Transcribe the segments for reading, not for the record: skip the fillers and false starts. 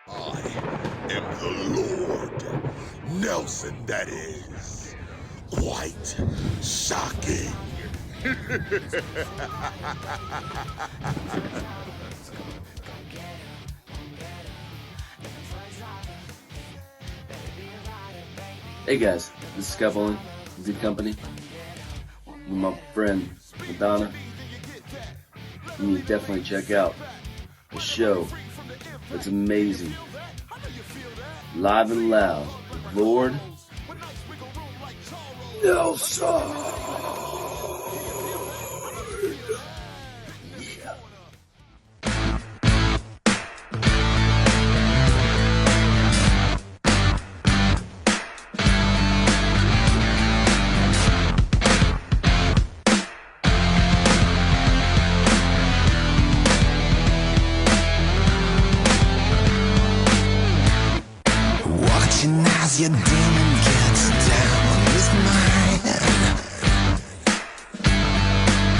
I am the Lord. Nelson, that is. Quite shocking. Hey guys, this is Scotty, Good Company, with my friend Madonna. You need to definitely check out the show. It's amazing. Live and Loud with Lord Nelson. As your demon gets down with mine,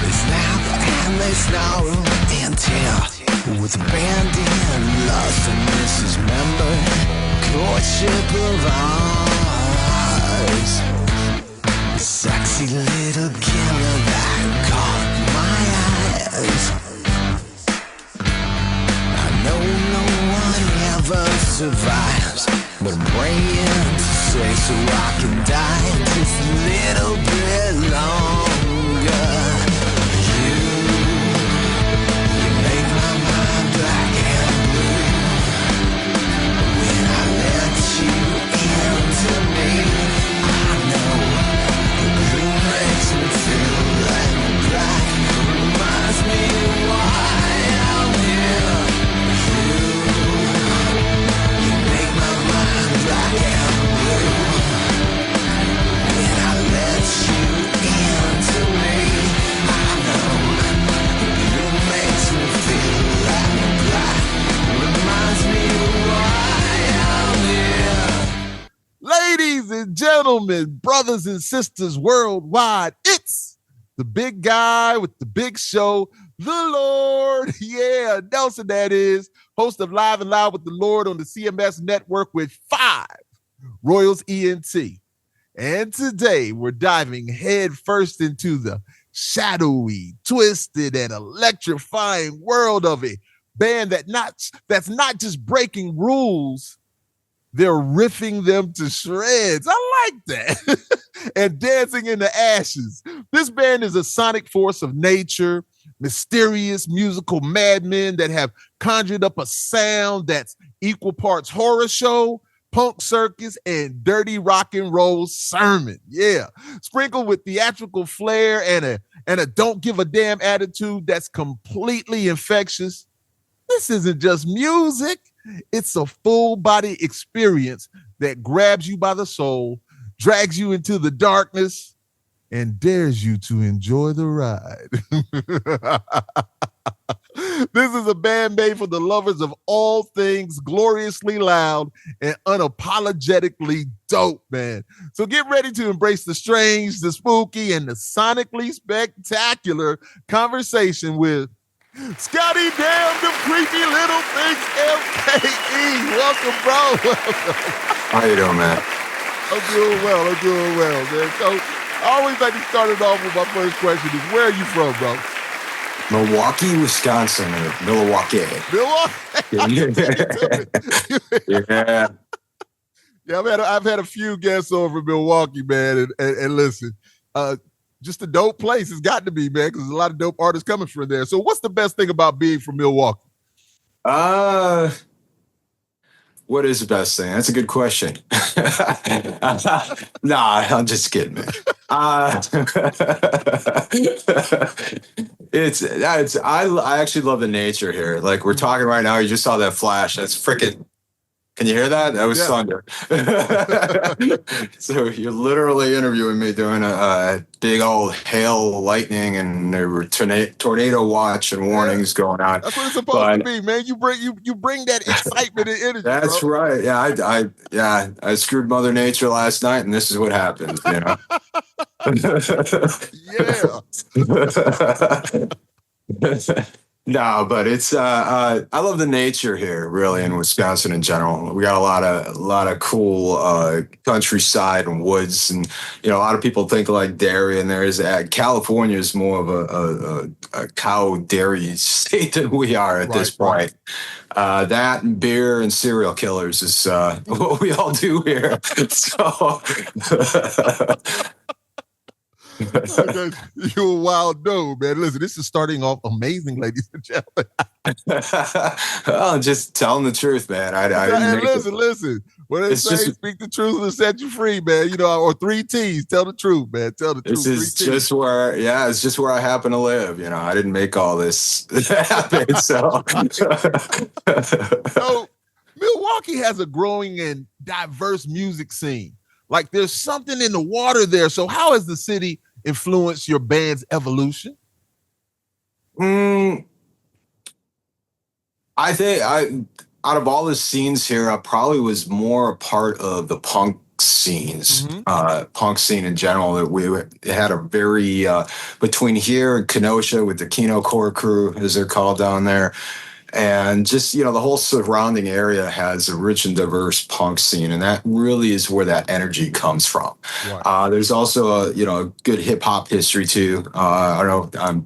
there's laugh and there's sorrow and tear, with abandon, lust and dismember, courtship of ours. Sexy little killer that caught my eyes. I know no one ever survives, but I'm praying to say so I can die just a little bit longer. You make my mind black and blue. When I let you into me, I know the blue makes me feel like black. Reminds me why I'm here. You make my mind black and blue. When I let you into me, I know you makes me feel like black. Reminds me why I'm here. Ladies and gentlemen, brothers and sisters worldwide, it's the big guy with the big show, the Lord. Yeah, Nelson, that is, host of Live and Loud with the Lord on the CMS Network with 5 Royals ENT. And today we're diving head first into the shadowy, twisted, and electrifying world of a band that's not just breaking rules, they're riffing them to shreds. I like that. And dancing in the ashes. This band is a sonic force of nature, mysterious musical madmen that have conjured up a sound that's equal parts horror show, punk circus, and dirty rock and roll sermon. Yeah. Sprinkled with theatrical flair and a don't give a damn attitude that's completely infectious. This isn't just music. It's a full body experience that grabs you by the soul, drags you into the darkness, and dares you to enjoy the ride. This is a band made for the lovers of all things gloriously loud and unapologetically dope, man. So get ready to embrace the strange, the spooky, and the sonically spectacular conversation with Scotty Damn the Creepy Little Things FKE. Welcome, bro. How you doing, man? I'm doing well, man. So I always like to start it off with my first question is, where are you from, bro? Milwaukee, Wisconsin, or Milwaukee. Yeah. Yeah, I've had a few guests over in Milwaukee, man, and listen, just a dope place. It's got to be, man, because there's a lot of dope artists coming from there. So what's the best thing about being from Milwaukee? What is the best thing? That's a good question. Nah, I'm just kidding, man. I actually love the nature here. Like we're talking right now, you just saw that flash. That's freaking. Can you hear that? That was thunder. So you're literally interviewing me doing a big old hail, lightning, and there were tornado watch and warnings going on. That's what it's supposed to be, man. You bring that excitement and energy. That's bro. right. Yeah, I screwed Mother Nature last night, and this is what happened. You know. No, but it's I love the nature here, really, in Wisconsin in general. We got a lot of cool countryside and woods, and a lot of people think like dairy, and there is California is more of a cow dairy state than we are at this Right. point. That and beer and serial killers is what we all do here. So Okay, you're a wild dude, man. Listen, this is starting off amazing, ladies and gentlemen. well, just telling the truth, man. I didn't And make it. listen. What they It's say, just speak the truth and set you free, man. Or 3 T's. Tell the truth, man. Tell the this truth. is 3 T's. just where, yeah, it's just where I happen to live. I didn't make all this happen. So, So Milwaukee has a growing and diverse music scene. Like there's something in the water there. So how has the city influenced your band's evolution? Mm, I think out of all the scenes here, I probably was more a part of the punk scenes, punk scene in general. That we had a very between here and Kenosha with the Keno Core crew, as they're called down there, and just the whole surrounding area has a rich and diverse punk scene, and that really is where that energy comes from. Right. There's also a good hip hop history too. I don't know, I'm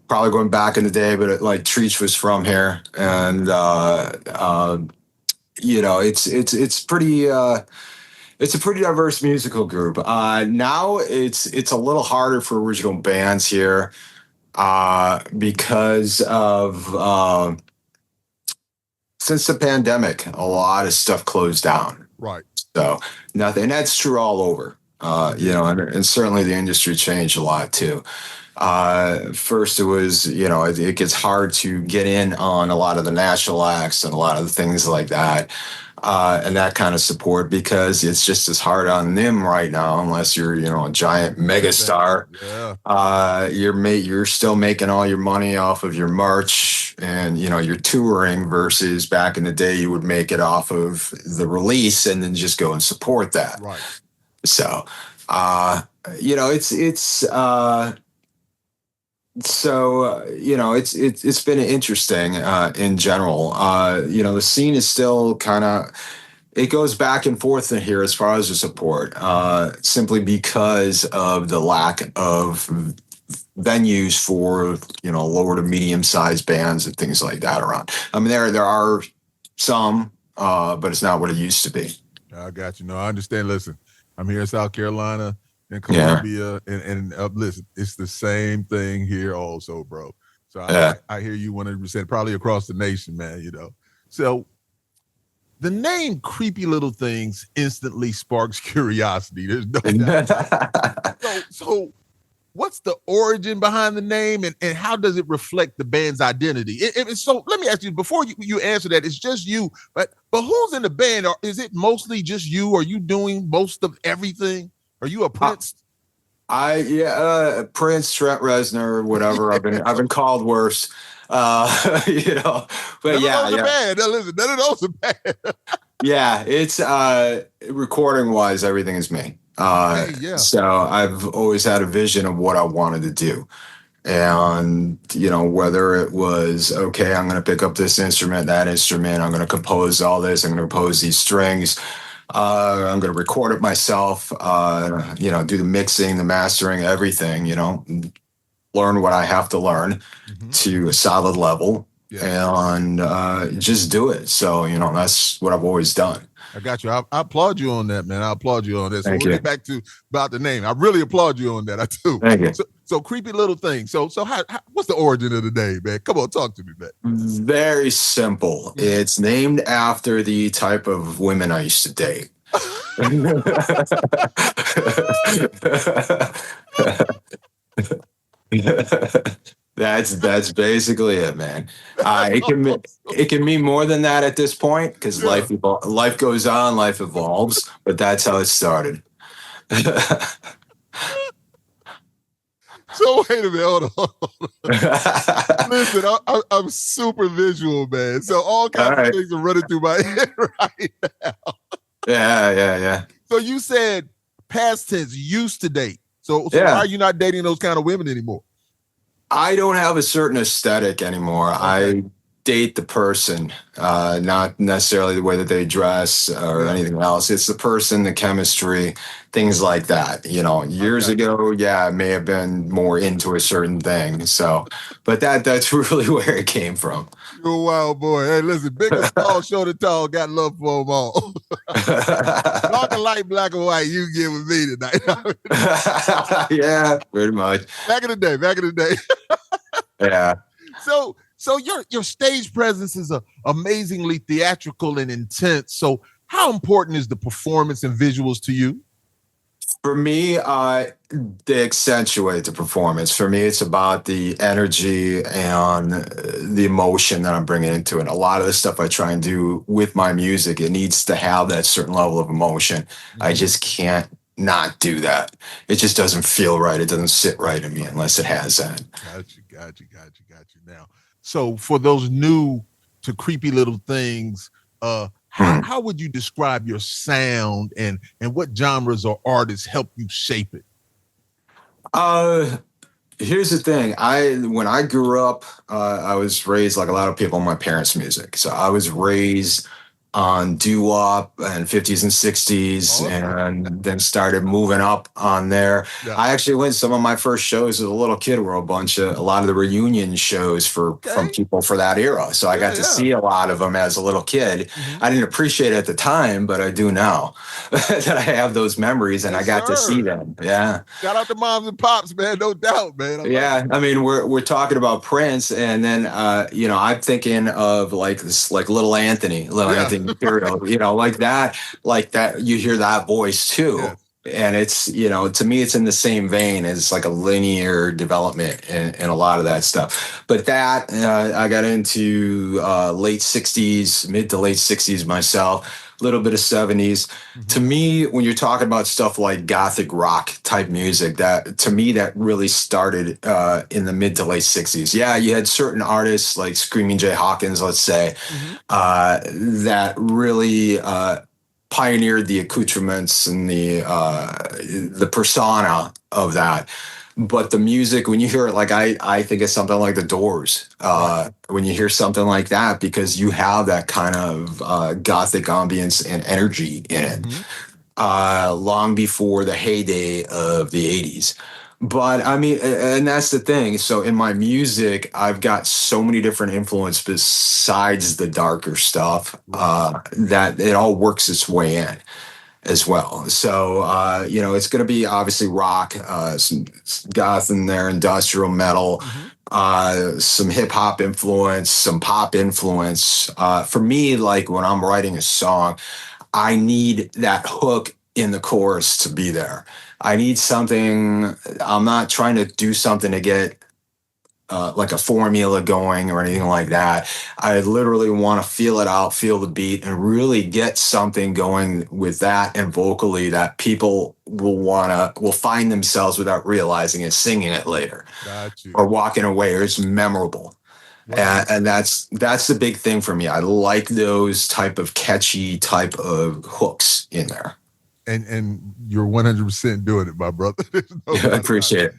probably going back in the day, but like Treach was from here, and it's pretty. It's a pretty diverse musical group. Now it's a little harder for original bands here because of since the pandemic, a lot of stuff closed down. Right. So nothing, and that's true all over. And certainly the industry changed a lot too. First, it was it gets hard to get in on a lot of the national acts and a lot of the things like that. And that kind of support because it's just as hard on them right now, unless you're, a giant megastar. Yeah. You're still making all your money off of your merch and, you're touring versus back in the day, you would make it off of the release and then just go and support that. Right. So, it's been interesting in general. The scene is still kind of it goes back and forth in here as far as the support, simply because of the lack of venues for lower to medium sized bands and things like that around. I mean, there are some, but it's not what it used to be. I got you. No, I understand. Listen, I'm here in South Carolina and Columbia, and listen, it's the same thing here also, bro. So I hear you 100%, probably across the nation, man, So the name Creepy Little Things instantly sparks curiosity. There's no doubt. So what's the origin behind the name and how does it reflect the band's identity? So let me ask you, before you answer that, it's just you, but who's in the band? Or is it mostly just you? Are you doing most of everything? Are you a Prince? Prince, Trent Reznor, whatever. I've been called worse. But none of those are bad. Now, listen, none of those are bad. Yeah, it's recording wise, everything is me. So I've always had a vision of what I wanted to do. And, whether it was, okay, I'm going to pick up this instrument, that instrument, I'm going to compose all this, I'm going to compose these strings, I'm going to record it myself, do the mixing, the mastering, everything, learn what I have to learn to a solid level and just do it. So, that's what I've always done. I got you. I applaud you on that, man. I applaud you on that. So Thank we'll you. get back to about the name. I really applaud you on that. I do. Thank you. So Creepy Little Thing. So how what's the origin of the name, man? Come on, talk to me, man. Very simple. It's named after the type of women I used to date. That's basically it, man. It can mean more than that at this point because life goes on, life evolves, but that's how it started. So wait a minute, hold on. Listen, I'm super visual, man. So all kinds of things are running through my head right now. Yeah. So you said past tense, used to date. So why are you not dating those kind of women anymore? I don't have a certain aesthetic anymore. Okay. I date the person, not necessarily the way that they dress or anything else. It's the person, the chemistry, things like that. You know, years ago, yeah, I may have been more into a certain thing. So, but that's really where it came from. You're a wild boy. Hey, listen, big or small, short or tall, got love for them all. Dark and light, black and white, you get with me tonight. Yeah, pretty much. Back in the day. Yeah. So your stage presence is amazingly theatrical and intense. So how important is the performance and visuals to you? For me, they accentuate the performance. For me, it's about the energy and the emotion that I'm bringing into it. A lot of the stuff I try and do with my music, it needs to have that certain level of emotion. Mm-hmm. I just can't not do that. It just doesn't feel right. It doesn't sit right in me unless it has that. Got you. Now, so for those new to creepy little things, how would you describe your sound and what genres or artists help you shape it? Here's the thing. When I grew up, I was raised like a lot of people in my parents' music. So I was raised on doo-wop and 50s and 60s, and then started moving up on there. Yeah. I actually went to some of my first shows as a little kid were a lot of the reunion shows from people for that era. So I got to see a lot of them as a little kid. Mm-hmm. I didn't appreciate it at the time, but I do now that I have those memories and I got to see them. Yeah. Shout out to moms and pops, man. No doubt, man. I mean, we're talking about Prince, and then I'm thinking of like Little Anthony. Imperial, like that, you hear that voice too. Yeah. And it's, to me, it's in the same vein as like a linear development and a lot of that stuff. But that, I got into late 60s, mid to late 60s myself, a little bit of 70s. Mm-hmm. To me, when you're talking about stuff like gothic rock type music, to me, that really started in the mid to late 60s. Yeah, you had certain artists like Screaming Jay Hawkins, let's say, that really pioneered the accoutrements and the persona of that. But the music, when you hear it, like I think it's something like The Doors. When you hear something like that, because you have that kind of gothic ambience and energy in it, long before the heyday of the 80s. But I mean, and that's the thing. So in my music, I've got so many different influences besides the darker stuff that it all works its way in as well. So, it's going to be obviously rock, some goth in there, industrial metal, some hip hop influence, some pop influence. For me, like when I'm writing a song, I need that hook in the chorus to be there. I need something. I'm not trying to do something to get like a formula going or anything like that. I literally want to feel it out, feel the beat, and really get something going with that and vocally that people will find themselves without realizing it, singing it later or walking away, or it's memorable. Wow. And that's the big thing for me. I like those type of catchy type of hooks in there. And you're 100% doing it, my brother. I appreciate it.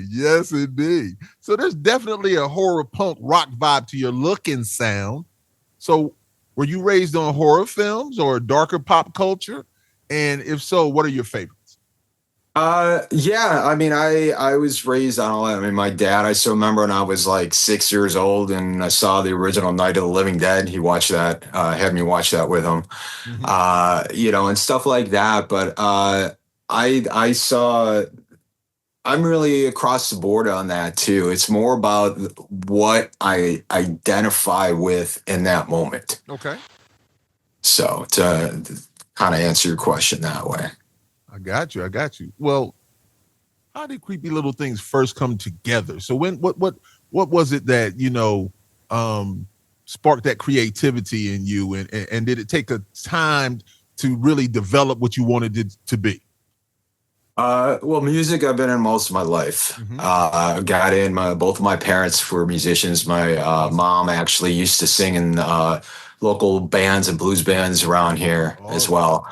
Yes, indeed. So there's definitely a horror punk rock vibe to your look and sound. So were you raised on horror films or darker pop culture? And if so, what are your favorites? I mean, I was raised on all that. I mean, my dad, I still remember when I was like 6 years old and I saw the original Night of the Living Dead. He watched that, had me watch that with him, and stuff like that. But I saw, I'm really across the board on that too. It's more about what I identify with in that moment. Okay. So to kind of answer your question that way. I got you. Well, how did Creepy Little Things first come together? So what was it that, sparked that creativity in you? And did it take a time to really develop what you wanted it to be? Well, music I've been in most of my life. Got in, both of my parents were musicians. My mom actually used to sing in local bands and blues bands around here as well.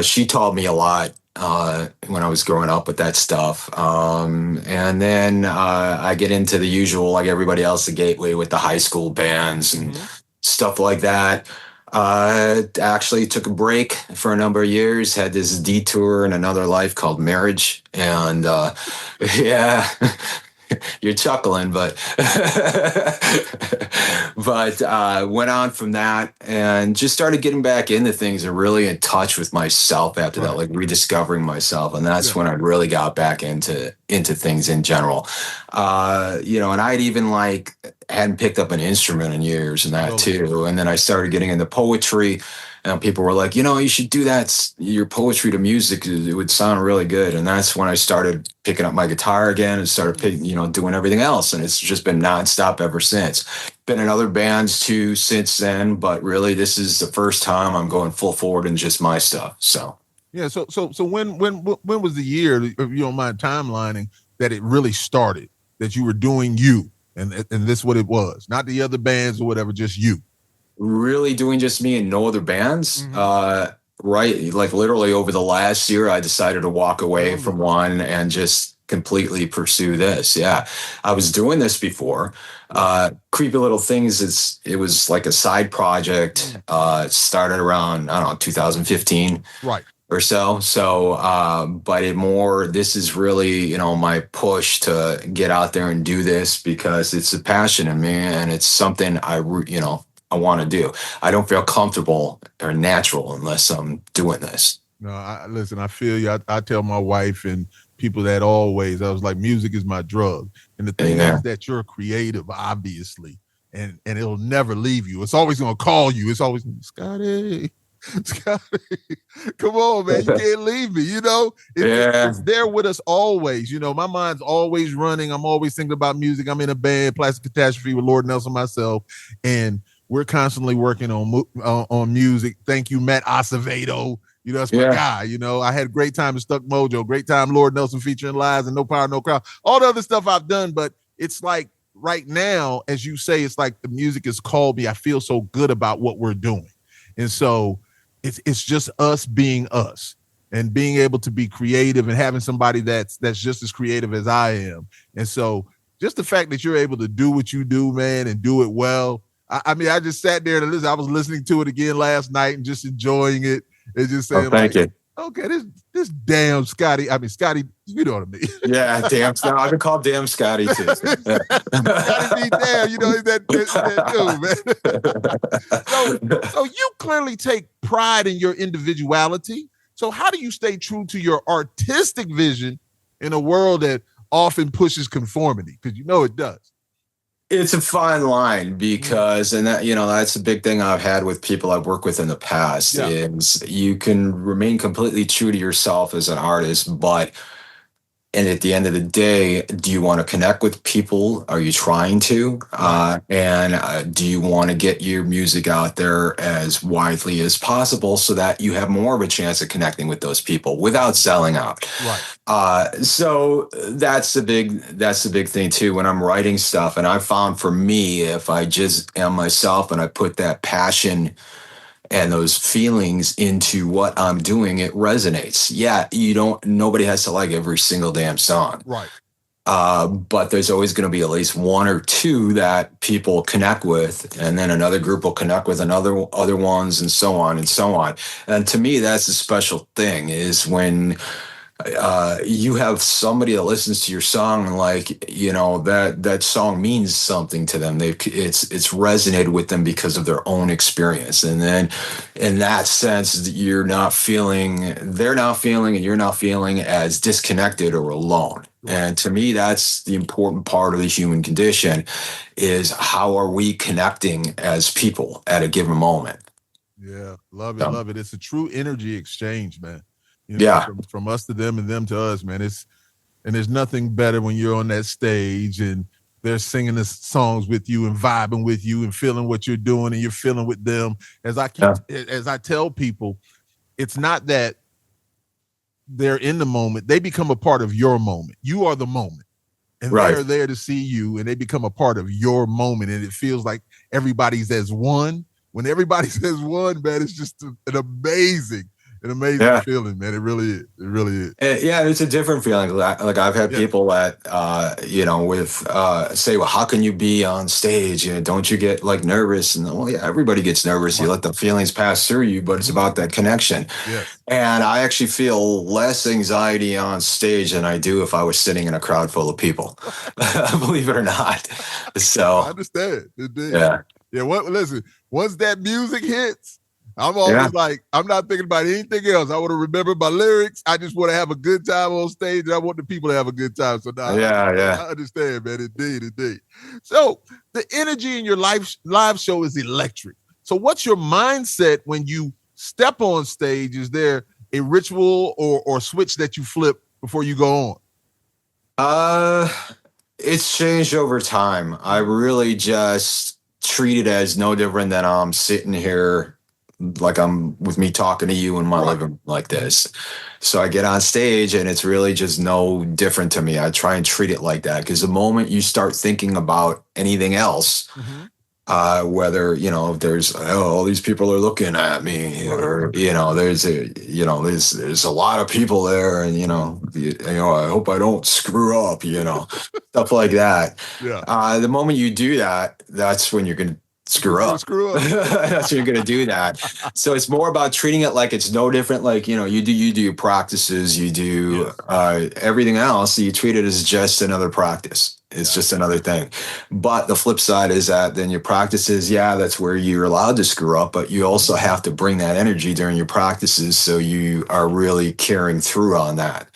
She taught me a lot when I was growing up with that stuff. And then I get into the usual, like everybody else, the gateway with the high school bands and stuff like that. Actually took a break for a number of years, had this detour in another life called marriage. And yeah, you're chuckling, but went on from that and just started getting back into things and really in touch with myself after that, like rediscovering myself. And that's when I really got back into things in general. And I'd even hadn't picked up an instrument in years and that too. And then I started getting into poetry. And people were like, you should do that. Your poetry to music, it would sound really good. And that's when I started picking up my guitar again and started doing everything else. And it's just been nonstop ever since. Been in other bands too since then, but really this is the first time I'm going full forward in just my stuff. So yeah. So when was the year, if you don't mind timelining, that it really started, that you were doing you and this what it was, not the other bands or whatever, just you? Really doing just me and no other bands. Right, like literally over the last year, I decided to walk away from one and just completely pursue this. Yeah, I was doing this before. Creepy Little Things. It was like a side project. It started around 2015, right, or so. So, but this is really my push to get out there and do this because it's a passion in me and it's something I want to do. I don't feel comfortable or natural unless I'm doing this. No, listen, I feel you. I tell my wife and people that always, I was like, music is my drug. And the thing is that you're creative, obviously, and it'll never leave you. It's always going to call you. It's always, Scotty, come on, man. You can't leave me, It's there with us always. My mind's always running. I'm always thinking about music. I'm in a band, Plastic Catastrophe with Lord Nelson myself. And we're constantly working on music. Thank you, Matt Acevedo. That's my guy. I had a great time in Stuck Mojo, great time Lord Nelson featuring Lies and No Power, No Crowd, all the other stuff I've done. But it's like right now, as you say, it's like the music has called me. I feel so good about what we're doing. And so it's just us being us and being able to be creative and having somebody that's just as creative as I am. And so just the fact that you're able to do what you do, man, and do it well. I mean, I just sat there and listen. I was listening to it again last night and just enjoying it and just saying, thank you. Okay, this damn Scotty. I mean, Scotty, you know what I mean? Yeah, damn. I've been called damn Scotty too. Scotty be damn. That dude, man. So you clearly take pride in your individuality. So how do you stay true to your artistic vision in a world that often pushes conformity? Because it does. It's a fine line because, and that, that's a big thing I've had with people I've worked with in the past is you can remain completely true to yourself as an artist, and at the end of the day, do you want to connect with people? Are you trying to? And do you want to get your music out there as widely as possible so that you have more of a chance of connecting with those people without selling out? Right. So that's the big thing too. When I'm writing stuff, and I found for me, if I just am myself and I put that passion and those feelings into what I'm doing, it resonates. Yeah, nobody has to like every single damn song. Right. But there's always going to be at least one or two that people connect with, and then another group will connect with other ones, and so on and so on. And to me, that's the special thing is when you have somebody that listens to your song and that song means something to them. It's resonated with them because of their own experience. And then in that sense, they're not feeling, and you're not feeling as disconnected or alone. And to me, that's the important part of the human condition is how are we connecting as people at a given moment? Yeah. Love it. It's a true energy exchange, man. From us to them and them to us, man. And there's nothing better when you're on that stage and they're singing the songs with you and vibing with you and feeling what you're doing and you're feeling with them. As I tell people, it's not that they're in the moment. They become a part of your moment. You are the moment. And they're there to see you and they become a part of your moment. And it feels like everybody's as one. When everybody's as one, man, it's just an amazing an amazing feeling, man. It really is. It really is. Yeah, it's a different feeling. Like I've had people that, say, well, how can you be on stage? Don't you get like nervous? And everybody gets nervous. You let the feelings pass through you, but it's about that connection. Yes. And I actually feel less anxiety on stage than I do if I was sitting in a crowd full of people, believe it or not. So I understand. Indeed. Yeah. Yeah. Listen, once that music hits, I'm always like, I'm not thinking about anything else. I want to remember my lyrics. I just want to have a good time on stage, and I want the people to have a good time. So now, I understand, man. Indeed. So the energy in your live show is electric. So what's your mindset when you step on stage? Is there a ritual or switch that you flip before you go on? It's changed over time. I really just treat it as no different than I'm sitting here like I'm with me talking to you in my living room like this. So I get on stage and it's really just no different to me. I try and treat it like that, because the moment you start thinking about anything else, whether, there's, all these people are looking at me, or, there's a lot of people there, and, I hope I don't screw up, stuff like that. Yeah. The moment you do that, that's when you're going to screw up. That's when you're going to do that. So it's more about treating it like it's no different. Like, you do your practices, you do everything else. You treat it as just another practice. It's just another thing. But the flip side is that then your practices, that's where you're allowed to screw up, but you also have to bring that energy during your practices, so you are really carrying through on that.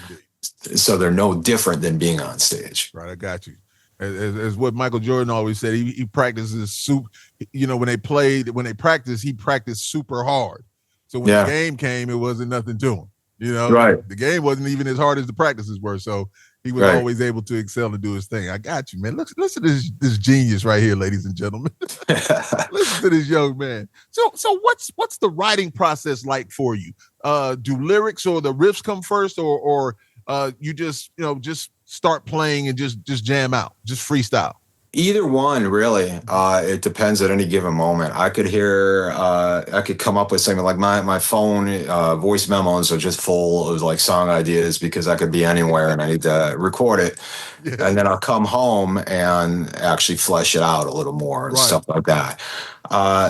Indeed. So they're no different than being on stage. Right, I got you. As what Michael Jordan always said, he practices when they practice, he practiced super hard. So when the game came, it wasn't nothing to him. Right. The game wasn't even as hard as the practices were. So he was always able to excel and do his thing. I got you, man. Listen to this genius right here, ladies and gentlemen. Listen to this young man. So what's the writing process like for you? Do lyrics or the riffs come first, or you just start playing and just jam out, just freestyle? Either one, really. It depends at any given moment. I could come up with something like my phone voice memos are just full of like song ideas, because I could be anywhere and I need to record it. Yeah. And then I'll come home and actually flesh it out a little more and stuff like that.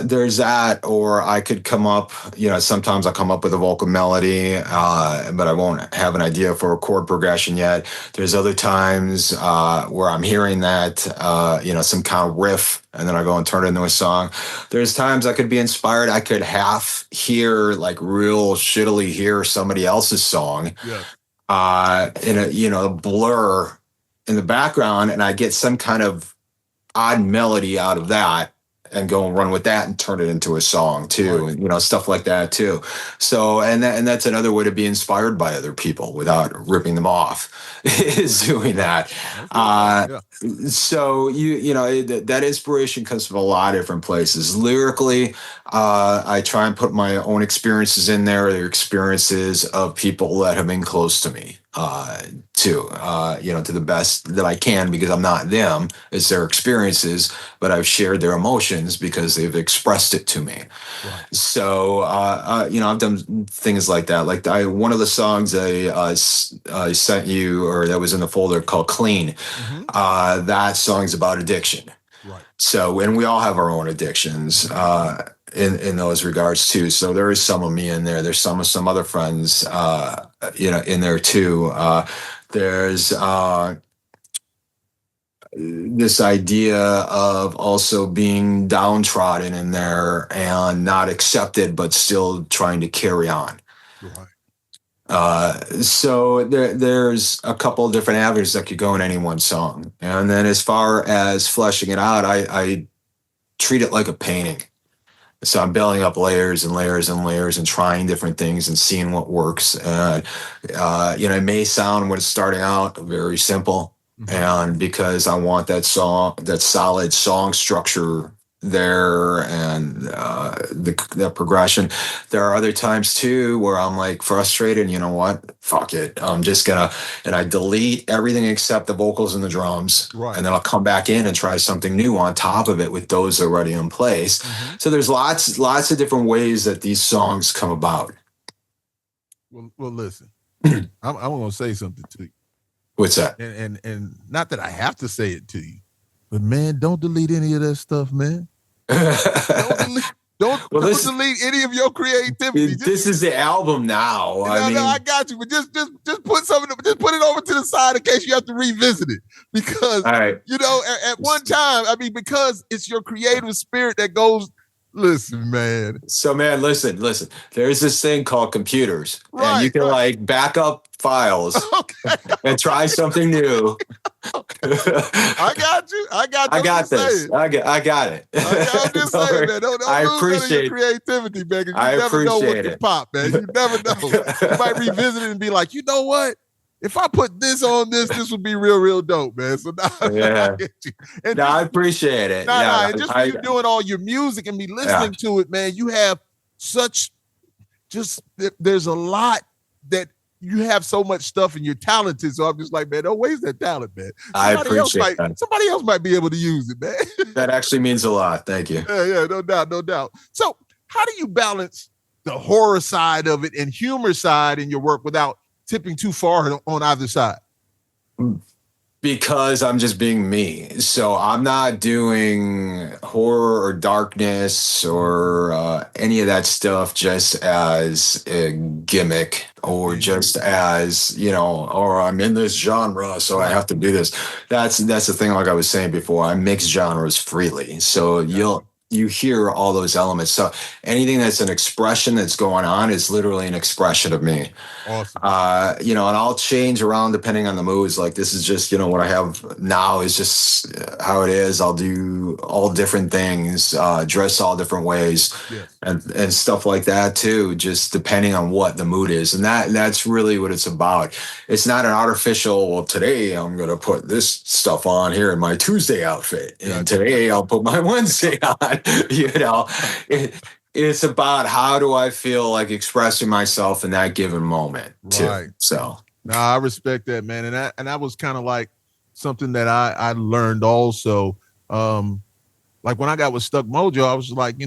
There's that, or I could come up, sometimes I'll come up with a vocal melody, but I won't have an idea for a chord progression yet. There's other times where I'm hearing that, some kind of riff, and then I go and turn it into a song. There's times I could be inspired. I could half hear, like real shittily hear somebody else's song in a blur in the background, and I get some kind of odd melody out of that, and go and run with that and turn it into a song too, and stuff like that too. So, and that's another way to be inspired by other people without ripping them off, is doing that. So that inspiration comes from a lot of different places. Lyrically, I try and put my own experiences in there, the experiences of people that have been close to me, too, to the best that I can, because I'm not them, it's their experiences, but I've shared their emotions because they've expressed it to me. Right. So, I've done things like that. Like one of the songs I sent you, or that was in the folder, called Clean, that song's about addiction. Right. So, and we all have our own addictions, in those regards too. So there is some of me in there. There's some other friends, in there too. There's this idea of also being downtrodden in there and not accepted, but still trying to carry on. Right. So there's a couple of different avenues that could go in any one song. And then as far as fleshing it out, I treat it like a painting. So I'm building up layers and layers and layers and trying different things and seeing what works. It may sound, when it's starting out, very simple. And because I want that solid song structure there, and the progression. There are other times too where I'm like frustrated, you know what? Fuck it. I'm just gonna, and I delete everything except the vocals and the drums. Right. And then I'll come back in and try something new on top of it with those already in place. So there's lots of different ways that these songs come about. Well, listen. I'm gonna say something to you. What's that? And not that I have to say it to you, but man, don't delete any of that stuff, man. Don't delete any of your creativity. This is the album now. I got you, but just put something, just put it over to the side in case you have to revisit it. Because at one time, because it's your creative spirit that goes. Listen, man. So, man, listen. There's this thing called computers, and you can back up files and try something new. I got you. I got this. I got it. I'm just saying, man. Don't lose your creativity, man. You never know what can pop, man. You never know. You might revisit it and be like, you know what? If I put this on this would be real, real dope, man. So now I get you. And I appreciate it. And just for you doing all your music and me listening to it, man, you have there's a lot that you have so much stuff and you're talented. So I'm just like, man, don't waste that talent, man. I appreciate that. Somebody else might be able to use it, man. That actually means a lot. Thank you. Yeah, no doubt. So how do you balance the horror side of it and humor side in your work without tipping too far on either side? Because I'm just being me. So I'm not doing horror or darkness or any of that stuff just as a gimmick or just as, or I'm in this genre, so I have to do this. That's the thing, like I was saying before, I mix genres freely. So you hear all those elements. So anything that's an expression that's going on is literally an expression of me. Awesome. And I'll change around depending on the moods. Like this is just, what I have now is just how it is. I'll do all different things, dress all different ways and stuff like that too, just depending on what the mood is. And that's really what it's about. It's not an artificial, well, today I'm going to put this stuff on here in my Tuesday outfit. And today I'll put my Wednesday on. It's about how do I feel like expressing myself in that given moment too. Right. So I respect that, man. And that was kind of like something that I learned also. Like when I got with Stuck Mojo, I was like,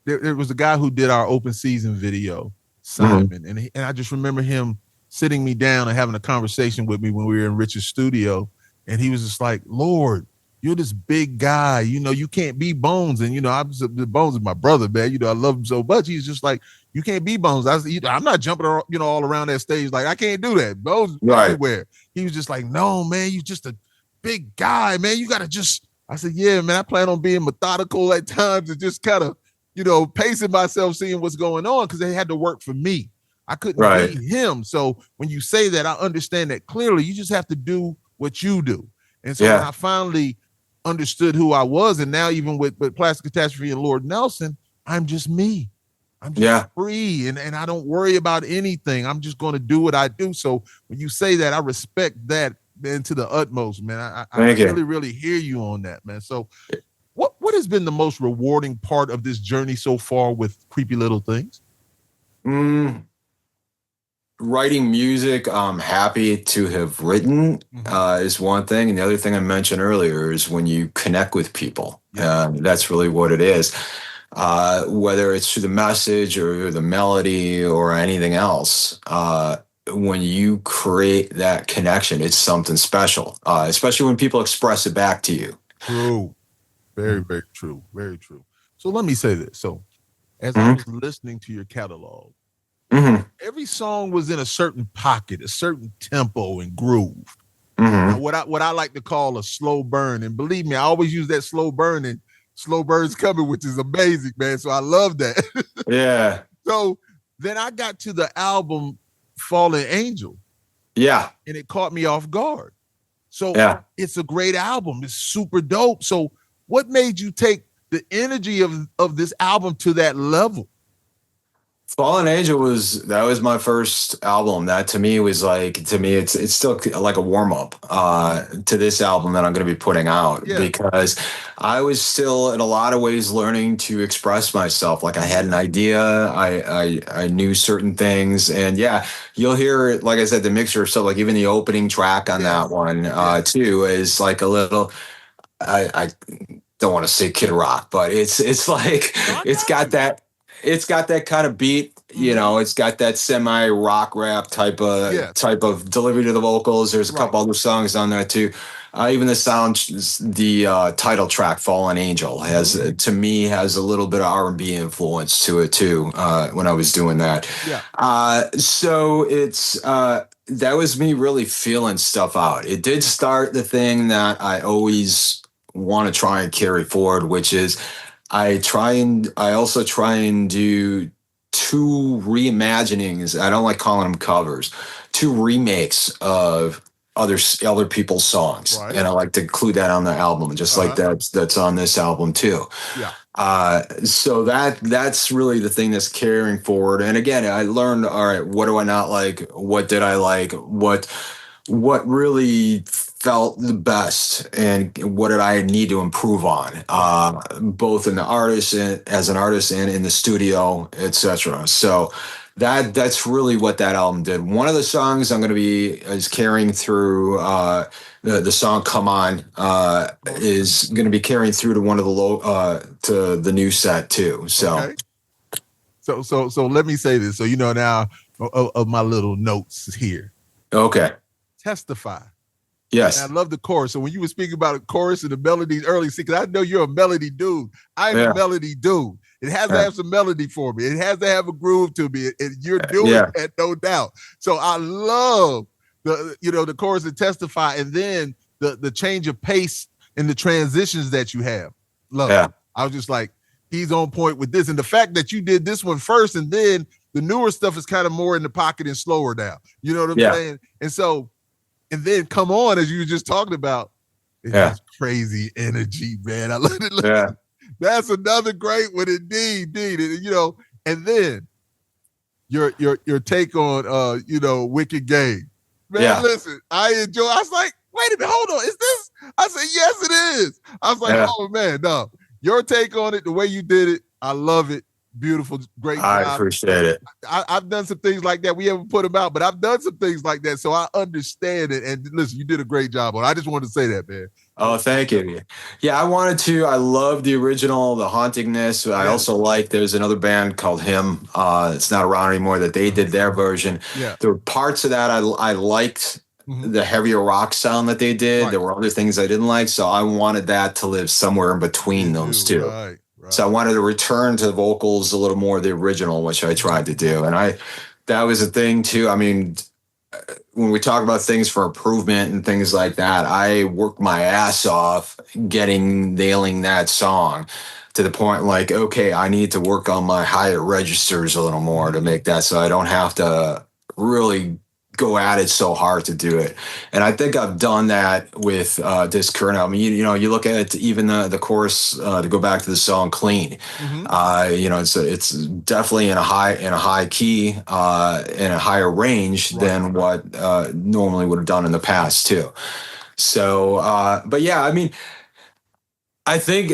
there was a guy who did our open season video, Simon, and I just remember him sitting me down and having a conversation with me when we were in Rich's studio, and he was just like, Lord, you're this big guy, you can't be Bones. And, Bones is my brother, man. I love him so much. He's just like, you can't be Bones. I'm not jumping, all around that stage. Like, I can't do that. Bones everywhere. He was just like, no, man, you're just a big guy, man. You got to just, I said, yeah, man, I plan on being methodical at times and just kind of, pacing myself, seeing what's going on, because it had to work for me. I couldn't be him. So when you say that, I understand that clearly. You just have to do what you do. And so when I finally understood who I was, and now even with Plastic Catastrophe and Lord Nelson, I'm just me. I'm just free, and I don't worry about anything. I'm just going to do what I do. So when you say that, I respect that, man, to the utmost, man. I really, really hear you on that, man. So what has been the most rewarding part of this journey so far with Creepy Little Things? Writing music I'm happy to have written is one thing. And the other thing I mentioned earlier is when you connect with people. That's really what it is. Whether it's through the message or the melody or anything else, when you create that connection, it's something special, especially when people express it back to you. True. Very, very true. Very true. So let me say this. So as I was listening to your catalog, every song was in a certain pocket, a certain tempo and groove. What I like to call a slow burn. And believe me, I always use that slow burn, and Slow Burn's Coming, which is amazing, man. So I love that. Yeah. So then I got to the album Fallen Angel. Yeah. And it caught me off guard. So it's a great album. It's super dope. So what made you take the energy of this album to that level? Fallen Angel was my first album. That to me it's still like a warm up to this album that I'm going to be putting out, because I was still in a lot of ways learning to express myself. Like I had an idea, I knew certain things, and you'll hear it. Like I said, the mixture of stuff, like even the opening track on that one too is like a little. I don't want to say Kid Rock, but it's like it's got that. it's got that kind of beat, you know, it's got that semi rock rap type of delivery to the vocals. There's a couple other songs on there too. Even the title track, "Fallen Angel," to me has a little bit of R&B influence to it too. When I was doing that, so it's that was me really feeling stuff out. It did start the thing that I always want to try and carry forward, which is I also try and do two reimaginings. I don't like calling them covers, two remakes of other people's songs, and I like to include that on the album, just like that's on this album too. So that's really the thing that's carrying forward. And again, I learned, all right, what do I not like? What did I like? What really felt the best, and what did I need to improve on, both in the artist and as an artist and in the studio, etc. So that's really what that album did. One of the songs I'm going to be is carrying through, the song "Come On" is going to be carrying through to one of the to the new set too. So so let me say this, so you know now of my little notes here. Okay. Testify. Yes. And I love the chorus. So when you were speaking about the chorus and the melodies early, see, because I know you're a melody dude. I'm a melody dude. It has to have some melody for me. It has to have a groove to me. And you're doing that, no doubt. So I love the chorus and Testify, and then the change of pace and the transitions that you have. Love it. I was just like, he's on point with this. And the fact that you did this one first, and then the newer stuff is kind of more in the pocket and slower now. You know what I'm saying? And so, and then Come On, as you were just talking about, it has crazy energy, man. I love it. That's another great one, indeed. And, and then your take on Wicked Game. Man, listen, I enjoy. I was like, wait a minute, hold on, is this? I said, yes, it is. I was like, oh man, no. Your take on it, the way you did it, I love it. Beautiful, great job. I appreciate it. I've done some things like that. We haven't put them out, but I've done some things like that, so I understand it. And listen, you did a great job on it. I just wanted to say that, man. Oh, thank you. Yeah, I love the original, the hauntingness. I also like, there's another band called Him. It's not around anymore, that they did their version. There were parts of that I liked. The heavier rock sound that they did. There were other things I didn't like, so I wanted that to live somewhere in between those two. Right. So I wanted to return to the vocals a little more of the original, which I tried to do. And that was a thing too. I mean, when we talk about things for improvement and things like that, I worked my ass off nailing that song to the point like, okay, I need to work on my higher registers a little more to make that, so I don't have to really go at it so hard to do it. And I think I've done that with this current album. You look at it, even the chorus, to go back to the song "Clean." It's definitely in a high key, in a higher range than what normally would have done in the past too. So, but yeah, I mean, I think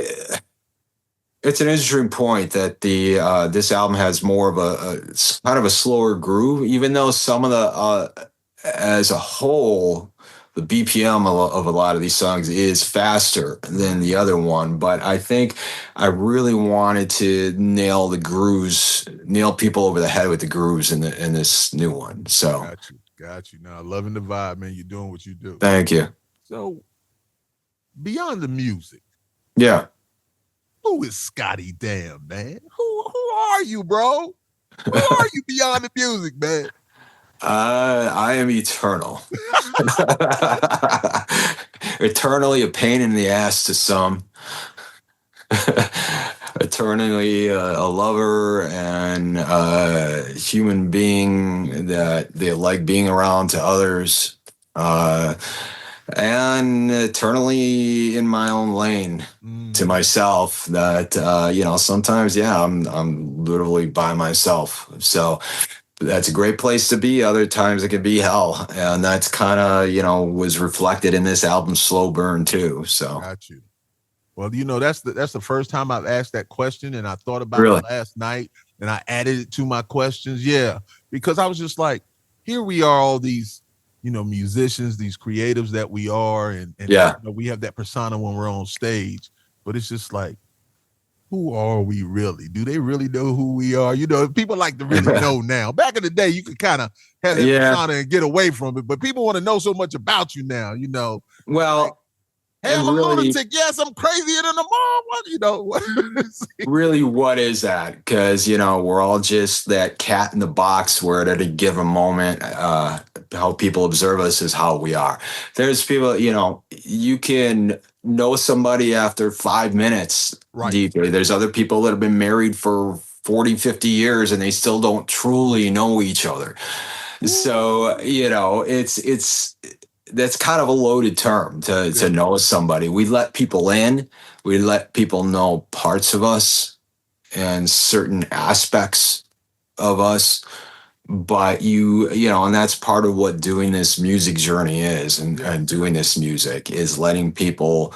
it's an interesting point that this album has more of a kind of a slower groove, even though some of the as a whole, the BPM of a lot of these songs is faster than the other one. But I think I really wanted to nail the grooves, nail people over the head with the grooves in this new one. So got you. Now, loving the vibe, man. You're doing what you do. Thank you. So, beyond the music, who is Scotty Damn, man? Who are you, bro? Who are you beyond the music, man? I am eternal. Eternally a pain in the ass to some. Eternally a lover and a human being that they like being around to others. And eternally in my own lane to myself that, sometimes, I'm literally by myself. So that's a great place to be. Other times it can be hell. And that's kind of, was reflected in this album, Slow Burn too. So. Got you. Well, that's the first time I've asked that question, and I thought about it last night and I added it to my questions. Yeah. Because I was just like, here we are, all these, musicians, these creatives that we are, and we have that persona when we're on stage, but it's just like, who are we really? Do they really know who we are? You know, people like to really know now. Back in the day, you could kind of have that persona and get away from it, but people want to know so much about you now, you know. Well, like, hey, I'm a lunatic. Yes, I'm crazier than a mom. What, you know? Really, what is that? Because, you know, we're all just that cat in the box where at a given moment, how people observe us is how we are. There's people, you know, you can know somebody after 5 minutes deeply. There's other people that have been married for 40, 50 years and they still don't truly know each other. So, you know, that's kind of a loaded term to know somebody. We let people in. We let people know parts of us and certain aspects of us. But you know, and that's part of what doing this music journey is, and doing this music is letting people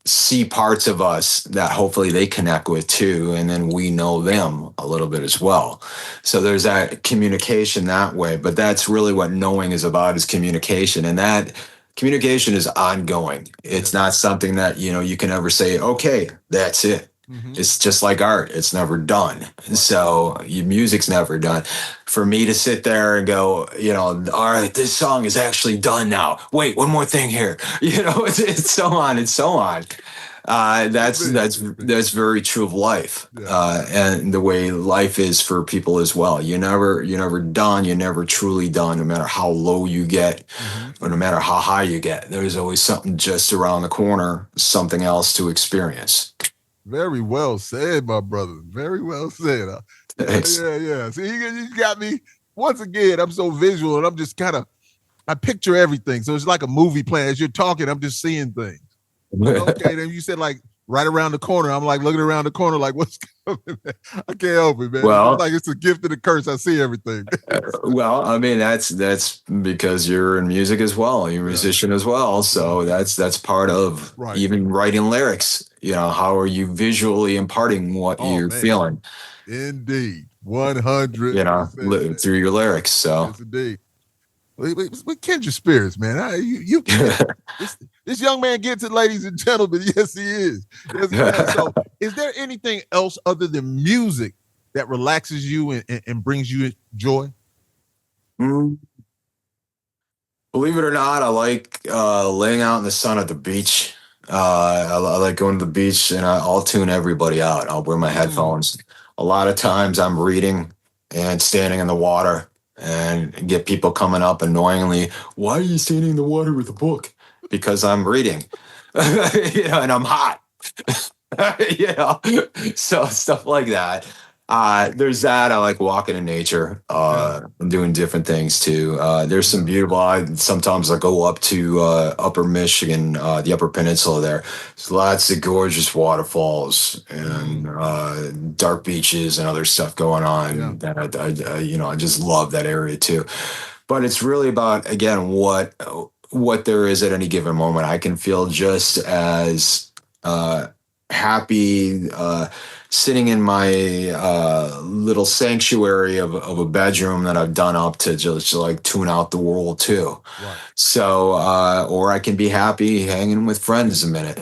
see parts of us that hopefully they connect with too, and then we know them a little bit as well. So there's that communication that way, but that's really what knowing is about, is communication, and that communication is ongoing. It's not something that, you know, you can ever say, okay, that's it. It's just like art. It's never done. So your music's never done. For me to sit there and go, you know, all right, this song is actually done now. Wait, one more thing here. You know, it's so on and so on. That's very true of life, and the way life is for people as well. You're never done. You're never truly done, no matter how low you get, or no matter how high you get. There's always something just around the corner, something else to experience. Very well said, my brother. Very well said. Thanks. Yeah. See, you got me. Once again, I'm so visual, and I'm just I picture everything. So it's like a movie playing. As you're talking, I'm just seeing things. Okay, then you said like right around the corner. I'm like looking around the corner, like what's coming? I can't help it, man. Well, it's like it's a gift and a curse. I see everything. Well, I mean, that's because you're in music as well. You're a musician as well. So that's part of even writing lyrics. You know, how are you visually imparting what you're feeling? Indeed. 100%. You know, through your lyrics. So yes, indeed. We kindred spirits, man. This young man gets it, ladies and gentlemen. Yes, he is. Yes, he does. So, is there anything else other than music that relaxes you and brings you joy? Believe it or not, I like laying out in the sun at the beach. I like going to the beach, and I'll tune everybody out. I'll wear my headphones. A lot of times I'm reading and standing in the water, and get people coming up annoyingly. Why are you standing in the water with a book? Because I'm reading, you know, and I'm hot, you know, so stuff like that. There's that. I like walking in nature, and doing different things too. There's some beautiful, sometimes I go up to upper Michigan, the upper peninsula there. There's lots of gorgeous waterfalls and dark beaches and other stuff going on. That I you know, I just love that area too. But it's really about, again, what there is at any given moment. I can feel just as happy sitting in my little sanctuary of a bedroom that I've done up to just like tune out the world too. So, or I can be happy hanging with friends a minute,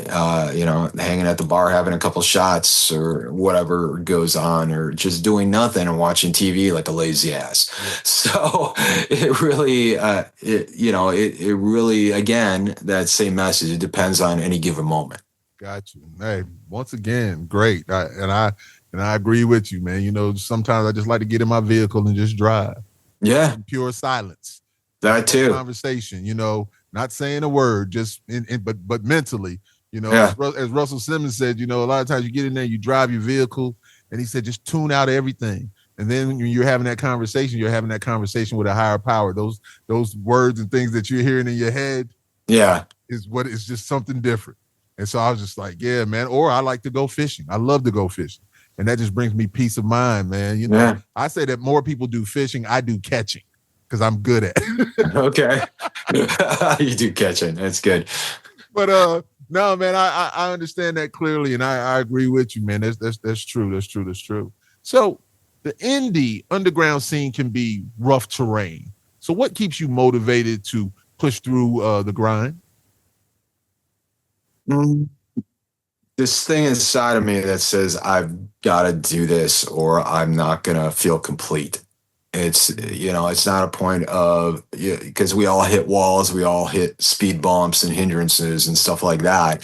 you know, hanging at the bar, having a couple shots or whatever goes on, or just doing nothing and watching TV like a lazy ass. So it really, it really, again, that same message, it depends on any given moment. Got you. Hey, once again, great. I agree with you, man. You know, sometimes I just like to get in my vehicle and just drive. Yeah. Pure silence. That too. Conversation, you know, not saying a word, just but mentally, you know, as Russell Simmons said, you know, a lot of times you get in there, you drive your vehicle, and he said, just tune out everything. And then when you're having that conversation, with a higher power. Those words and things that you're hearing in your head, is just something different. And so I was just like, yeah, man. Or I like to go fishing. I love to go fishing. And that just brings me peace of mind, man. You know, I say that more people do fishing. I do catching because I'm good at it. Okay. You do catching. That's good. But no, man, I understand that clearly. And I agree with you, man. That's true. That's true. So the indie underground scene can be rough terrain. So what keeps you motivated to push through the grind? this thing inside of me that says I've got to do this or I'm not going to feel complete. It's, it's not a point of, because we all hit walls, we all hit speed bumps and hindrances and stuff like that.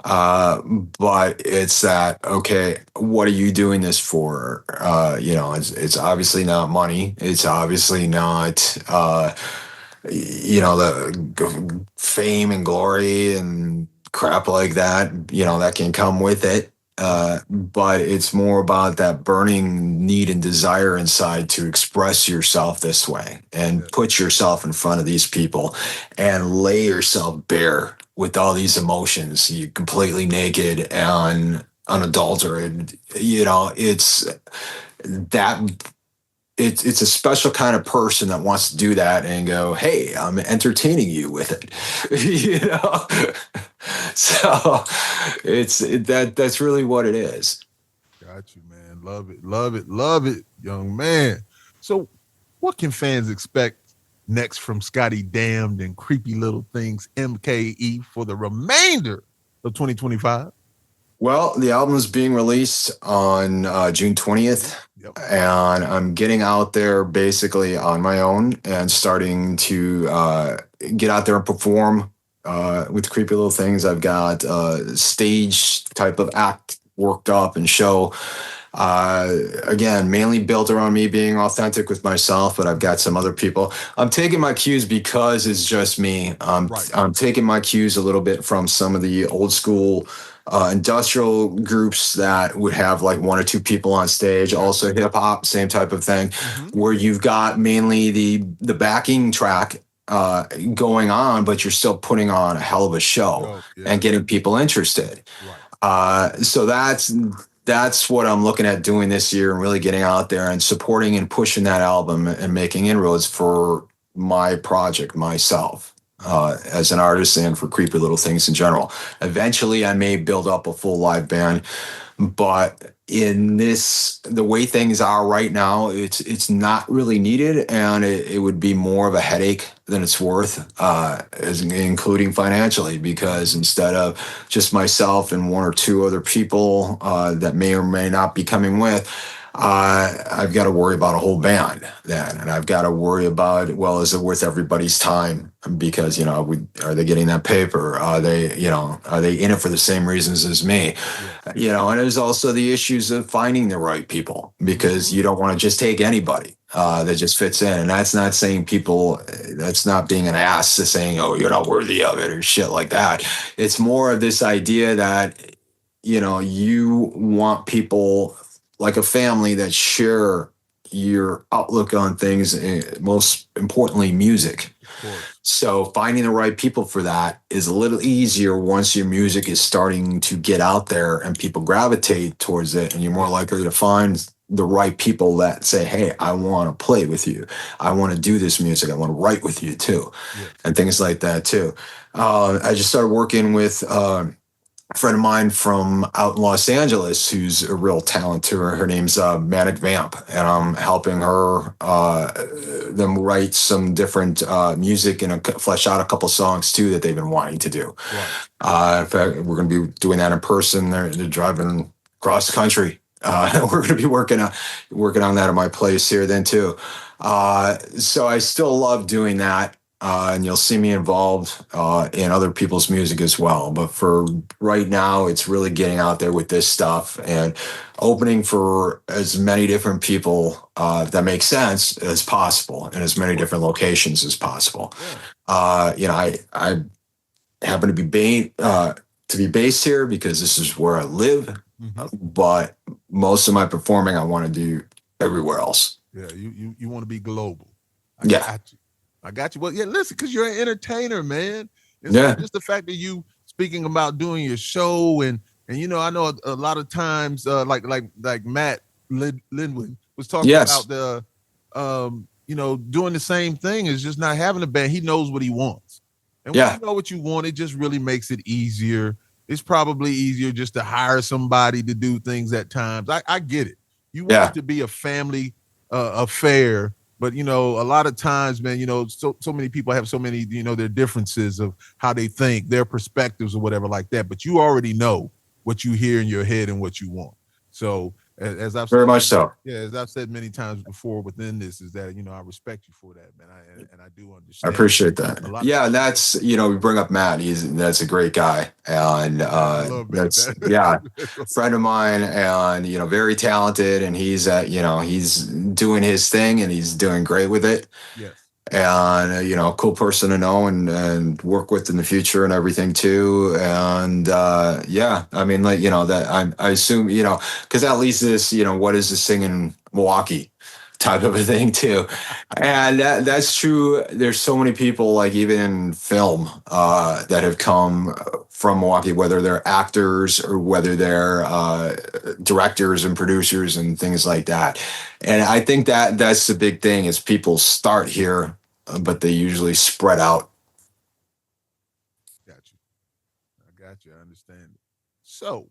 But it's that, okay, what are you doing this for? It's obviously not money. It's obviously not, the fame and glory and crap like that, that can come with it. But it's more about that burning need and desire inside to express yourself this way and put yourself in front of these people and lay yourself bare with all these emotions. You completely naked and unadulterated. It's that. It's a special kind of person that wants to do that and go, hey, I'm entertaining you with it. So that's really what it is. Got you, man. Love it, love it, love it, young man. So what can fans expect next from Scotty Damned and Creepy Little Things MKE for the remainder of 2025? Well, the album is being released on June 20th, and I'm getting out there basically on my own and starting to get out there and perform with Creepy Little Things. I've got a stage type of act worked up and show. Again, mainly built around me being authentic with myself, but I've got some other people. I'm taking my cues because it's just me. I'm taking my cues a little bit from some of the old school industrial groups that would have like one or two people on stage. Also hip hop, same type of thing, where you've got mainly the backing track going on, but you're still putting on a hell of a show and getting people interested. So that's what I'm looking at doing this year and really getting out there and supporting and pushing that album and making inroads for my project, myself, as an artist and for Creepy Little Things in general. Eventually, I may build up a full live band, but the way things are right now, it's not really needed, and it would be more of a headache than it's worth, including financially, because instead of just myself and one or two other people that may or may not be coming with, I've got to worry about a whole band then, and I've got to worry about, well, is it worth everybody's time? Because are they getting that paper? Are they in it for the same reasons as me? And there's also the issues of finding the right people, because you don't want to just take anybody that just fits in. And that's not saying that's not being an ass to saying, oh, you're not worthy of it or shit like that. It's more of this idea that you want people like a family that share your outlook on things, most importantly, music. So finding the right people for that is a little easier once your music is starting to get out there and people gravitate towards it, and you're more likely to find the right people that say, hey, I want to play with you. I want to do this music. I want to write with you too. And things like that too. I just started working with a friend of mine from out in Los Angeles who's a real talent too. Her name's Manic Vamp, and I'm helping her them write some different music and flesh out a couple songs too that they've been wanting to do. In fact, we're going to be doing that in person. They're driving across the country. We're going to be working on that at my place here then too. So I still love doing that. And you'll see me involved in other people's music as well. But for right now, it's really getting out there with this stuff and opening for as many different people that make sense as possible in as many different locations as possible. I happen to be based here because this is where I live. But most of my performing, I want to do everywhere else. Yeah, you want to be global. I got you. Well, yeah, listen, because you're an entertainer, man. It's not just the fact that you speaking about doing your show and I know a lot of times like Matt Lindwin was talking about the doing the same thing is just not having a band. He knows what he wants. And when you know what you want, it just really makes it easier. It's probably easier just to hire somebody to do things at times. I get it. You want it to be a family affair. But, a lot of times, man, so many people have so many, their differences of how they think, their perspectives or whatever like that. But you already know what you hear in your head and what you want. So as I've Very said, much so. yeah, as I've said many times before within this, is that I respect you for that, man. I do I understand. appreciate that. Yeah, and that's we bring up Matt. That's a great guy, and I love that's that. friend of mine, and very talented, and he's he's doing his thing, and he's doing great with it. Yes. And cool person to know and work with in the future and everything too. And I mean, that I assume because that leads to this what is this thing in Milwaukee type of a thing too. And that's true. There's so many people, like even in film, that have come from Milwaukee, whether they're actors or whether they're directors and producers and things like that. And I think that's the big thing is people start here, but they usually spread out. Got you. I understand. So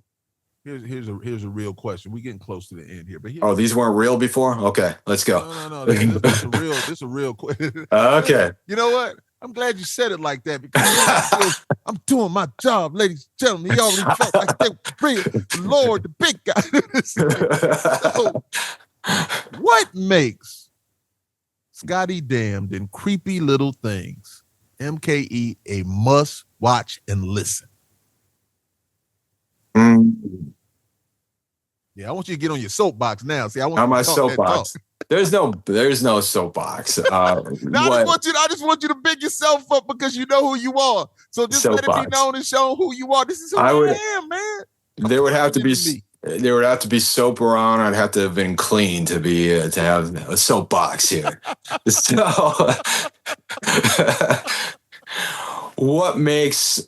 here's a real question. We're getting close to the end here, but these weren't real before. Okay, let's go. No. This a real question. Okay. You know what? I'm glad you said it like that because I'm doing my job, ladies and gentlemen. You already felt like they were real. The Lord, the big guy. So, what makes Scotty Damned and Creepy Little Things, MKE, a must watch and listen? Yeah, I want you to get on your soapbox now. See, I want on you my to talk soapbox. There's no soapbox. I just want you to big yourself up because you know who you are. So just let it be known and shown who you are. This is who I am, man. There would have to be soap around. I'd have to have been clean to have a soapbox here. So, what makes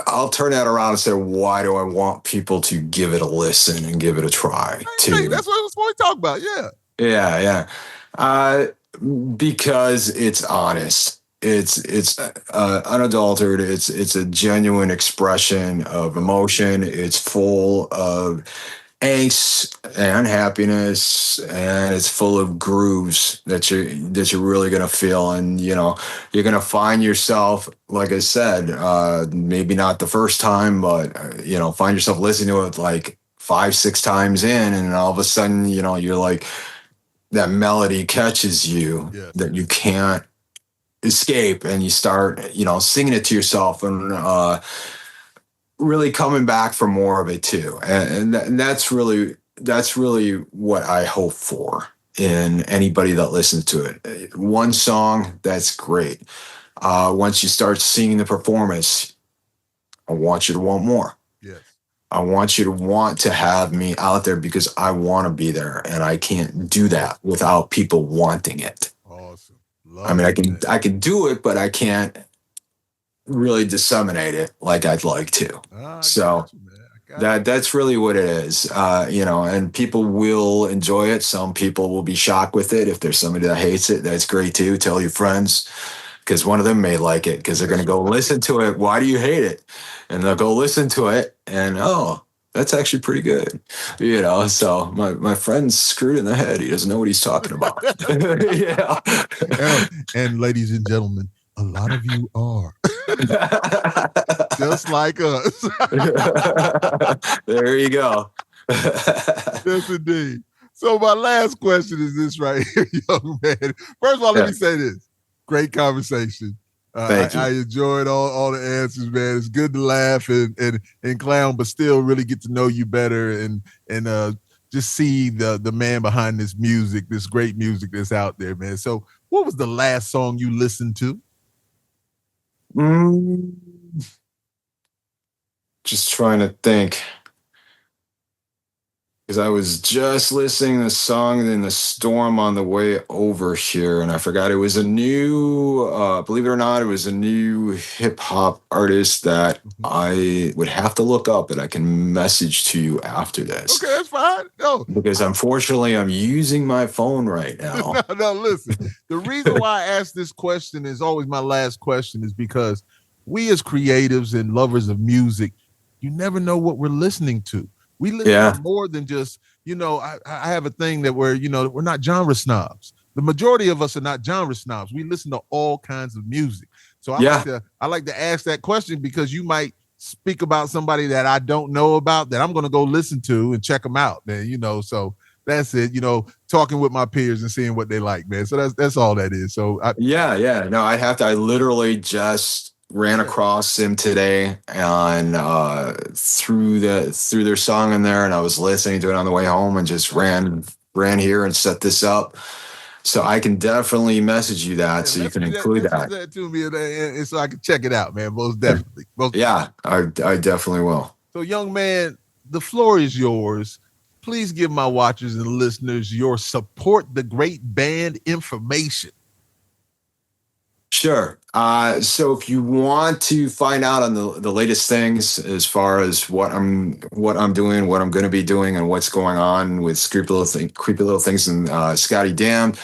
I'll turn that around and say, why do I want people to give it a listen and give it a try? That's what we talk about. Yeah. Because it's honest. It's unadulterated. It's a genuine expression of emotion. It's full of angst and happiness, and it's full of grooves that you're really gonna feel, and you're gonna find yourself, like I said, maybe not the first time, but find yourself listening to it like 5-6 times in, and all of a sudden you're like, that melody catches you that you can't escape, and you start singing it to yourself and really coming back for more of it too. And that's really what I hope for in anybody that listens to it. One song, that's great. Once you start seeing the performance, I want you to want more. Yes. I want you to want to have me out there because I want to be there, and I can't do that without people wanting it. Awesome. I can do it, but I can't really disseminate it like I'd like to. That's really what it is. And people will enjoy it. Some people will be shocked with it. If there's somebody that hates it, that's great too. Tell your friends, because one of them may like it because they're going to go listen to it. Why do you hate it? And they'll go listen to it and, that's actually pretty good. So my friend's screwed in the head. He doesn't know what he's talking about. And ladies and gentlemen, a lot of you are just like us. There you go. Yes, indeed. So my last question is this right here, young man. First of all, let me say this. Great conversation. Thank you. I enjoyed all the answers, man. It's good to laugh and clown, but still really get to know you better and just see the man behind this music, this great music that's out there, man. So what was the last song you listened to? Just trying to think. Because I was just listening to the song in the storm on the way over here, and I forgot it was a new, believe it or not, it was a new hip hop artist that I would have to look up, and I can message to you after this. Okay, that's fine. No, because unfortunately, I'm using my phone right now. No, listen. The reason why I ask this question is always my last question is because we as creatives and lovers of music, you never know what we're listening to. We listen to more than just, I have a thing that we're not genre snobs. The majority of us are not genre snobs. We listen to all kinds of music. So I like to ask that question because you might speak about somebody that I don't know about that I'm going to go listen to and check them out, man. So that's it. Talking with my peers and seeing what they like, man. So that's all that is. So No, I literally just ran across him today and threw their song in there, and I was listening to it on the way home and just ran here and set this up. So I can definitely message you that, so you can include that. That to me, and so I can check it out, man. Most definitely. I definitely will. So, young man, the floor is yours. Please give my watchers and listeners your support the great band information. Sure. So if you want to find out on the latest things as far as what I'm doing, what I'm going to be doing, and what's going on with creepy little things and Scotty Damned,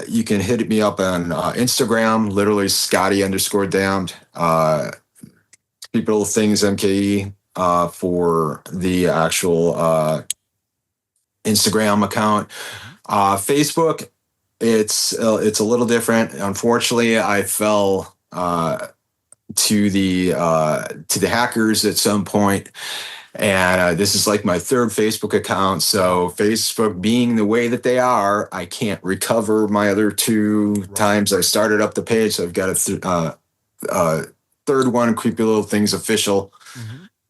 you can hit me up on Instagram, literally Scotty_Damned, Creepy Little Things MKE for the actual Instagram account. Facebook, it's a little different. Unfortunately, I fell to the hackers at some point, and this is like my third Facebook account. So Facebook being the way that they are, I can't recover my other two times I started up the page. So I've got a third one, Creepy Little Things Official,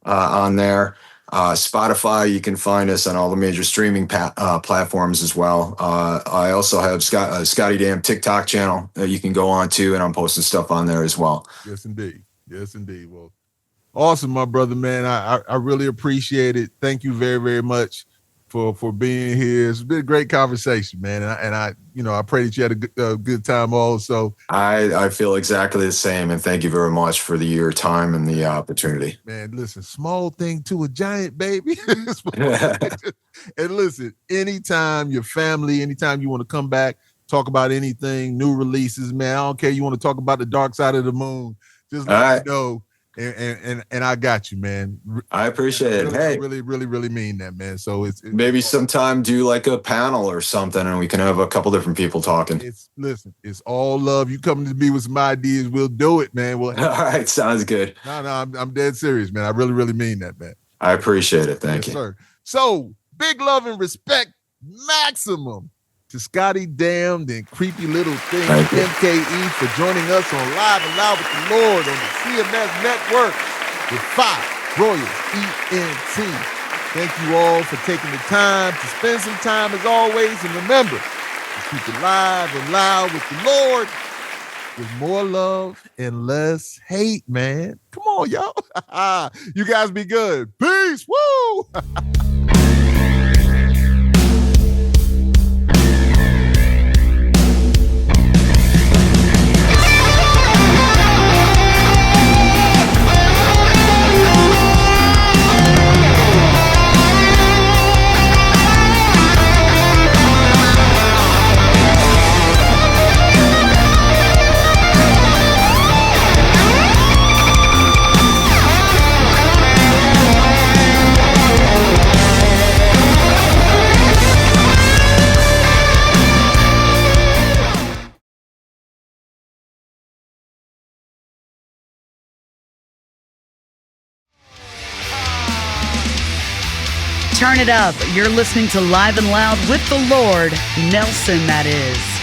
on there. Spotify, you can find us on all the major streaming platforms as well. I also have Scotty Damn TikTok channel that you can go on to, and I'm posting stuff on there as well. Yes, indeed. Well, awesome, my brother, man. I really appreciate it. Thank you very, very much for being here. It's been a great conversation, man. And I pray that you had a good time also. I feel exactly the same. And thank you very much for your time and the opportunity. Man, listen, small thing to a giant, baby. And listen, anytime your family, anytime you want to come back, talk about anything, new releases, man, I don't care. You want to talk about the dark side of the moon, just let me know. And I got you, man. I appreciate it. Hey, really, really, really mean that, man. So it's maybe sometime do like a panel or something, and we can have a couple different people talking. It's all love. You coming to me with some ideas, we'll do it, man. All right, sounds good. No, I'm dead serious, man. I really, really mean that, man. I appreciate it. Thank you, sir. So big love and respect, maximum, to Scotty Damned and Creepy Little Things MKE for joining us on Live and Loud with the Lord on the CMS Network with 5 Royals ENT. Thank you all for taking the time to spend some time as always. And remember, to keep it live and loud with the Lord with more love and less hate, man. Come on, y'all. You guys be good. Peace. Woo! Turn it up. You're listening to Live and Loud with the Lord, Nelson, that is.